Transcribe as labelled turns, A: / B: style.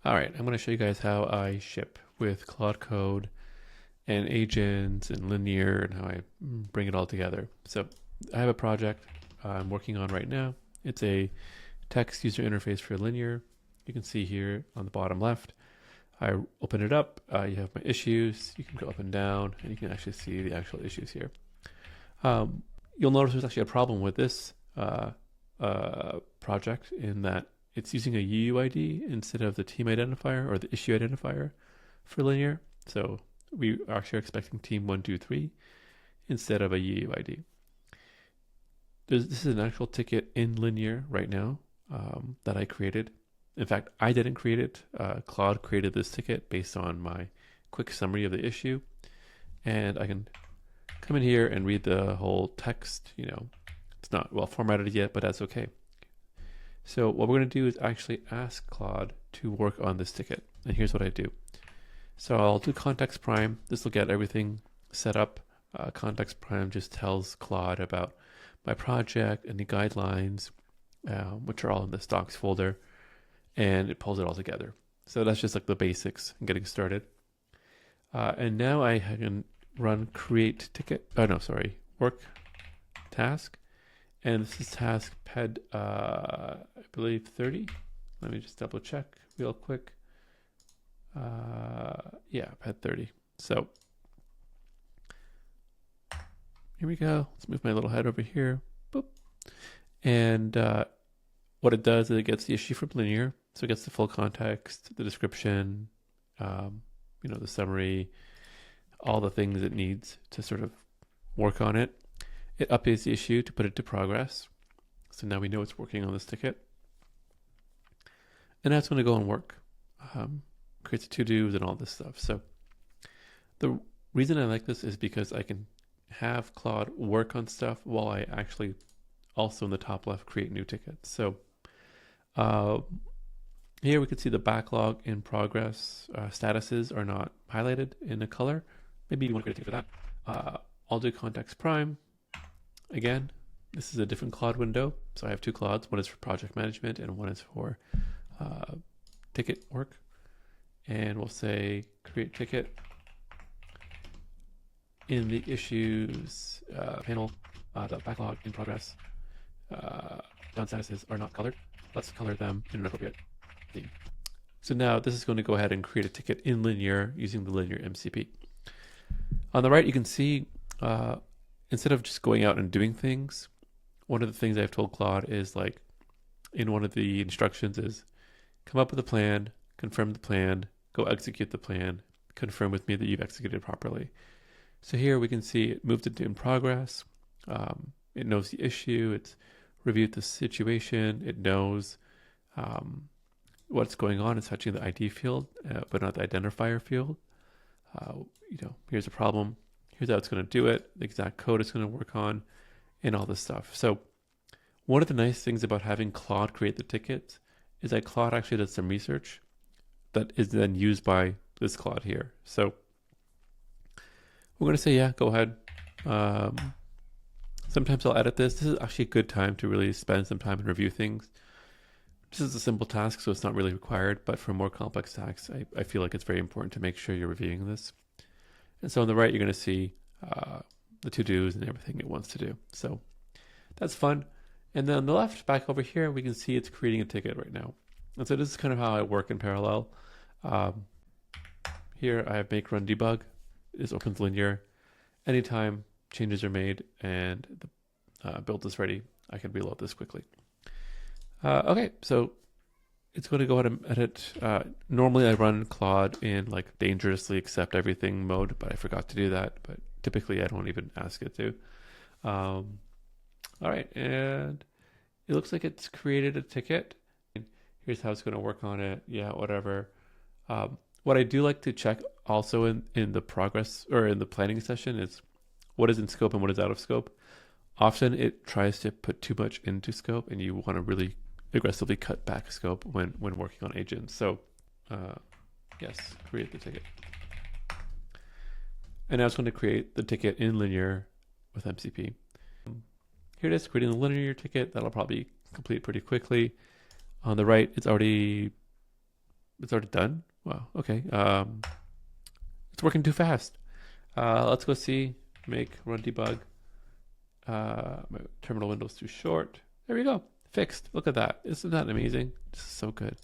A: All right, I'm going to show you guys how I ship with Claude Code and agents and linear and how I bring it all together. So I have a project I'm working on right now. It's a text user interface for linear. You can see here on the bottom left, I open it up. You have my issues. You can go up and down, and you can actually see the actual issues here. You'll notice there's actually a problem with this project in that it's using a UUID instead of the team identifier or the issue identifier for linear. So we are actually expecting team 123 instead of a UUID. This is an actual ticket in linear right now that I created. In fact, I didn't create it. Claude created this ticket based on my quick summary of the issue. And I can come in here and read the whole text. You know, it's not well formatted yet, but that's okay. So what we're going to do is actually ask Claude to work on this ticket. And here's what I do. So I'll do context prime. This will get everything set up. Context prime just tells Claude about my project and the guidelines, which are all in the stocks folder, and it pulls it all together. So that's just like the basics and getting started. And now I can run create ticket. Oh no, sorry, work task. And this is task ped, I believe 30. Let me just double check real quick. Yeah, ped 30. So here we go. Let's move my little head over here. Boop. And what it does is it gets the issue from linear. So it gets the full context, the description, the summary, all the things it needs to sort of work on it. It updates the issue to put it to progress. So now we know it's working on this ticket. And that's going to go and work. Creates the to-dos and all this stuff. So the reason I like this is because I can have Claude work on stuff while I actually also in the top left create new tickets. So here we can see the backlog in progress statuses are not highlighted in a color. Maybe you want to create a ticket for that. I'll do context prime. Again, this is a different Claude window. So I have two Claudes. One is for project management and one is for ticket work. And we'll say create ticket in the issues panel. The backlog in progress done statuses are not colored. Let's color them in an appropriate theme. So now this is going to go ahead and create a ticket in linear using the linear MCP. On the right, you can see instead of just going out and doing things, one of the things I've told Claude is like in one of the instructions is come up with a plan, confirm the plan, go execute the plan, confirm with me that you've executed properly. So here we can see it moved it in progress. It knows the issue. It's reviewed the situation. It knows what's going on. It's touching the ID field, but not the identifier field. Here's a problem. Here's how it's going to do it. The exact code it's going to work on, and all this stuff. So one of the nice things about having Claude create the tickets is that Claude actually does some research that is then used by this Claude here. So we're going to say, yeah, go ahead. Sometimes I'll edit this. This is actually a good time to really spend some time and review things. This is a simple task, so it's not really required, but for more complex tasks, I feel like it's very important to make sure you're reviewing this. And so on the right, you're going to see the to-dos and everything it wants to do. So that's fun. And then on the left, back over here, we can see it's creating a ticket right now. And so this is kind of how I work in parallel. Here I have make run debug. This opens linear. Anytime changes are made and the build is ready, I can reload this quickly. Okay, so it's going to go ahead and edit. Normally I run Claude in like dangerously accept everything mode, but I forgot to do that. But typically I don't even ask it to. All right, and it looks like it's created a ticket. Here's how it's going to work on it. Yeah, whatever. What I do like to check also in the progress or in the planning session is what is in scope and what is out of scope. Often it tries to put too much into scope and you want to really aggressively cut back scope when working on agents. So yes, create the ticket. And now it's going to create the ticket in linear with MCP. Here it is, creating the linear ticket. That'll probably complete pretty quickly. On the right, it's already It's already done. Wow. Okay. It's working too fast. Let's go see. Make run debug. My terminal window's too short. There we go. Fixed. Look at that. Isn't that amazing? This is so good.